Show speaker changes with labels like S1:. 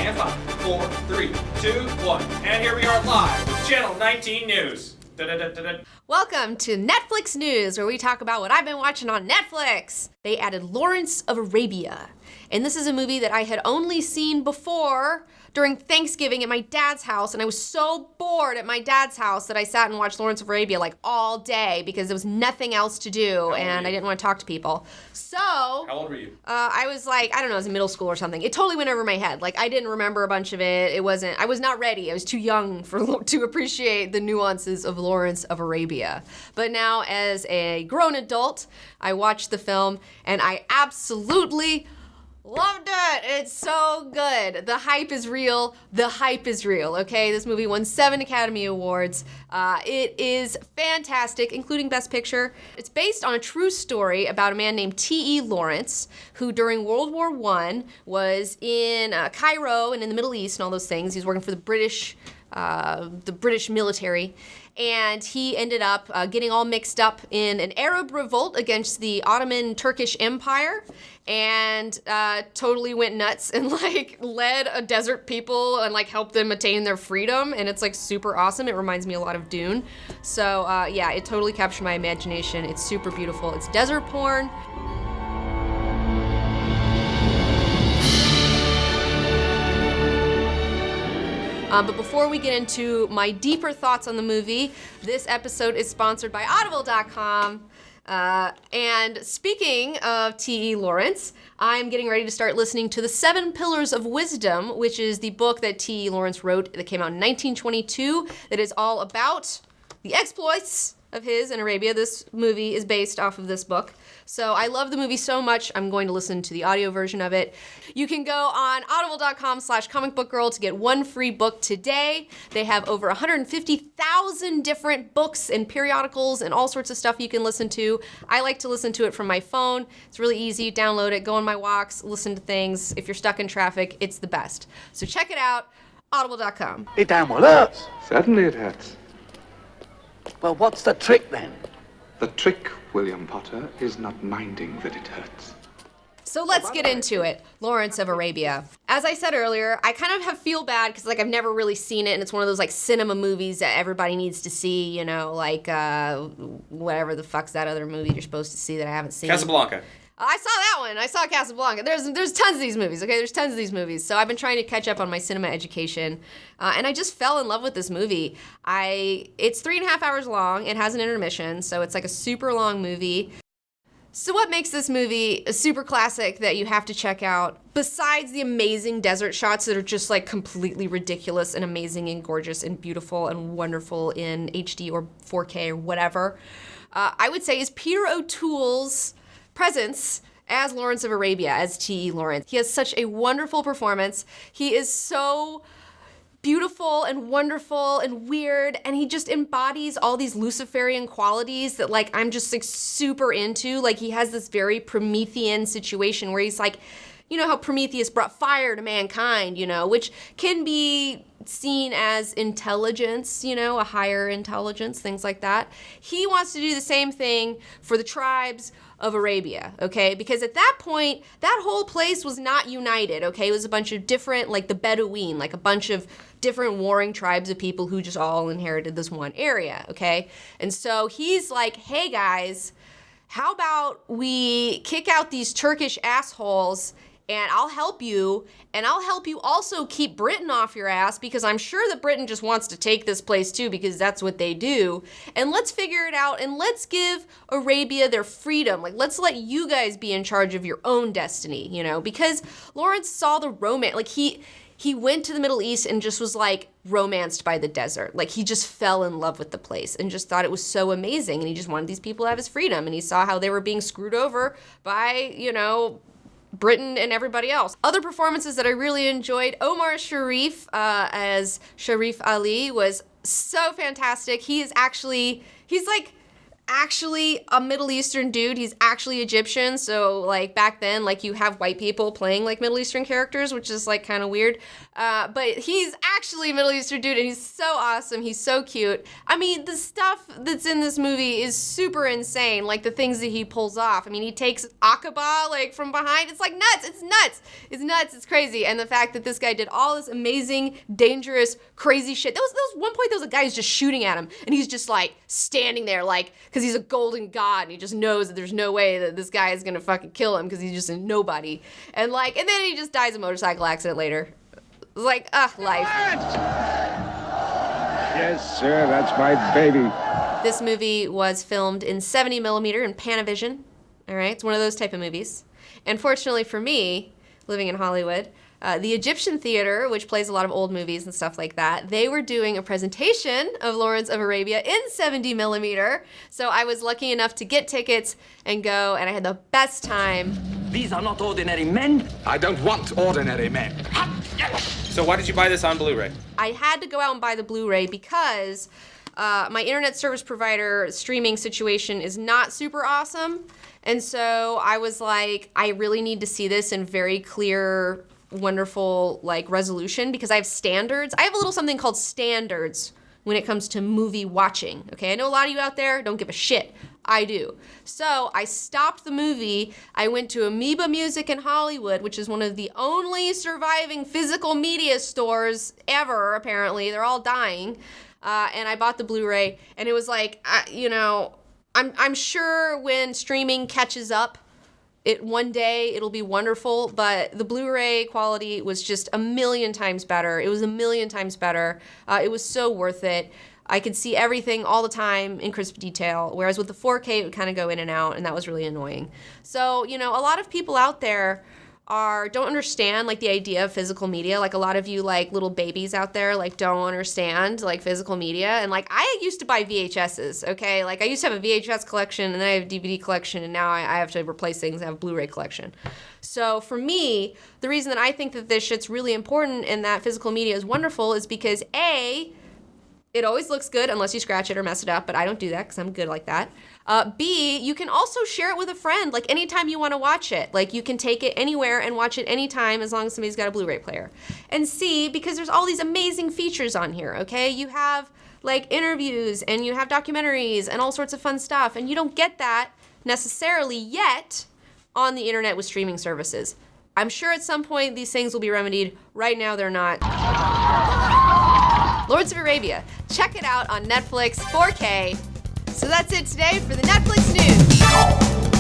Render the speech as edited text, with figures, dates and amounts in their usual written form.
S1: And 5, 4, 3, 2, 1. And here we are live with Channel 19 News.
S2: Welcome to Netflix News, where we talk about what I've been watching on Netflix. They added Lawrence of Arabia, and this is a movie that I had only seen before during Thanksgiving at my dad's house, and I was so bored at my dad's house that I sat and watched Lawrence of Arabia like all day because there was nothing else to do, and I didn't want to talk to people. So,
S1: How old were you?
S2: I was like, I don't know, I was in middle school or something. It totally went over my head. Like, I didn't remember a bunch of it. I was not ready. I was too young to appreciate the nuances of Lawrence of Arabia. But now, as a grown adult, I watched the film, and I absolutely loved it. It's so good. The hype is real. The hype is real, okay? This movie won 7 Academy Awards. It is fantastic, including Best Picture. It's based on a true story about a man named T.E. Lawrence, who during World War I was in Cairo and in the Middle East and all those things. He was working for the British military. And he ended up getting all mixed up in an Arab revolt against the Ottoman Turkish Empire, and totally went nuts and like led a desert people and like helped them attain their freedom. And it's like super awesome. It reminds me a lot of Dune. So yeah, it totally captured my imagination. It's super beautiful. It's desert porn. But before we get into my deeper thoughts on the movie, this episode is sponsored by Audible.com. And speaking of T.E. Lawrence, I'm getting ready to start listening to The 7 Pillars of Wisdom, which is the book that T.E. Lawrence wrote that came out in 1922 that is all about the exploits of his in Arabia. This movie is based off of this book. So I love the movie so much, I'm going to listen to the audio version of it. You can go on audible.com/comicbookgirl to get 1 free book today. They have over 150,000 different books and periodicals and all sorts of stuff you can listen to. I like to listen to it from my phone. It's really easy. Download it, go on my walks, listen to things. If you're stuck in traffic, it's the best. So check it out, audible.com.
S3: It damn well hurts.
S4: Certainly it hurts.
S3: Well, what's the trick then?
S4: The trick, William Potter, is not minding that it hurts.
S2: So let's get into it. Lawrence of Arabia. As I said earlier, I kind of feel bad because like I've never really seen it, and it's one of those like cinema movies that everybody needs to see, you know, like whatever the fuck's that other movie you're supposed to see that I haven't seen.
S1: Casablanca.
S2: I saw that one. I saw Casablanca. There's tons of these movies, okay? There's tons of these movies. So I've been trying to catch up on my cinema education, and I just fell in love with this movie. It's 3.5 hours long. It has an intermission, so it's like a super long movie. So what makes this movie a super classic that you have to check out, besides the amazing desert shots that are just like completely ridiculous and amazing and gorgeous and beautiful and wonderful in HD or 4K or whatever, I would say is Peter O'Toole's presence as Lawrence of Arabia, as T.E. Lawrence. He has such a wonderful performance. He is so beautiful and wonderful and weird, and he just embodies all these Luciferian qualities that like I'm just like super into. Like he has this very Promethean situation where he's like, you know how Prometheus brought fire to mankind, you know, which can be seen as intelligence, you know, a higher intelligence, things like that. He wants to do the same thing for the tribes of Arabia, okay? Because at that point, that whole place was not united, okay? It was a bunch of different, like the Bedouin, like a bunch of different warring tribes of people who just all inherited this one area, okay? And so he's like, hey guys, how about we kick out these Turkish assholes and I'll help you, and I'll help you also keep Britain off your ass because I'm sure that Britain just wants to take this place too because that's what they do. And let's figure it out and let's give Arabia their freedom. Like, let's let you guys be in charge of your own destiny, you know? Because Lawrence saw the romance, like he went to the Middle East and just was like romanced by the desert. Like he just fell in love with the place and just thought it was so amazing. And he just wanted these people to have his freedom. And he saw how they were being screwed over by, you know, Britain and everybody else. Other performances that I really enjoyed, Omar Sharif as Sharif Ali was so fantastic. He's like actually a Middle Eastern dude. He's actually Egyptian. So like back then, like you have white people playing like Middle Eastern characters, which is like kind of weird. But he's actually a Middle Eastern dude and he's so awesome. He's so cute. I mean, the stuff that's in this movie is super insane. Like the things that he pulls off. I mean, he takes Aqaba like from behind. It's like nuts. It's nuts. It's nuts. It's crazy. And the fact that this guy did all this amazing, dangerous, crazy shit. There was one point there was a guy who's just shooting at him and he's just like standing there like, because he's a golden god and he just knows that there's no way that this guy is gonna fucking kill him because he's just a nobody. And then he just dies in a motorcycle accident later. It's like, life.
S5: Yes, sir, that's my baby.
S2: This movie was filmed in 70mm in Panavision. All right, it's one of those type of movies. And fortunately for me, living in Hollywood, the Egyptian Theater, which plays a lot of old movies and stuff like that, they were doing a presentation of Lawrence of Arabia in 70mm. So I was lucky enough to get tickets and go, and I had the best time.
S6: These are not ordinary men.
S4: I don't want ordinary men.
S1: So why did you buy this on Blu-ray?
S2: I had to go out and buy the Blu-ray because my internet service provider streaming situation is not super awesome. And so I was like, I really need to see this in very clear, wonderful like resolution because I have standards. I have a little something called standards when it comes to movie watching. Okay, I know a lot of you out there don't give a shit. I do. So I stopped the movie. I went to Amoeba Music in Hollywood, which is one of the only surviving physical media stores ever, apparently. They're all dying. And I bought the Blu-ray, and it was like, I'm sure when streaming catches up, one day it'll be wonderful, but the Blu-ray quality was just a million times better. It was a million times better. It was so worth it. I could see everything all the time in crisp detail, whereas with the 4K, it would kind of go in and out, and that was really annoying. So, a lot of people out there don't understand like the idea of physical media. Like a lot of you like little babies out there like don't understand like physical media. And like I used to buy VHSs, okay? Like I used to have a VHS collection and then I have a DVD collection and now I have to replace things and have a Blu-ray collection. So for me, the reason that I think that this shit's really important and that physical media is wonderful is because A, it always looks good unless you scratch it or mess it up, but I don't do that because I'm good like that. B, you can also share it with a friend, like anytime you want to watch it. Like you can take it anywhere and watch it anytime as long as somebody's got a Blu-ray player. And C, because there's all these amazing features on here, okay? You have like interviews and you have documentaries and all sorts of fun stuff, and you don't get that necessarily yet on the internet with streaming services. I'm sure at some point these things will be remedied. Right now they're not. Lawrence of Arabia. Check it out on Netflix 4K. So that's it today for the Netflix news.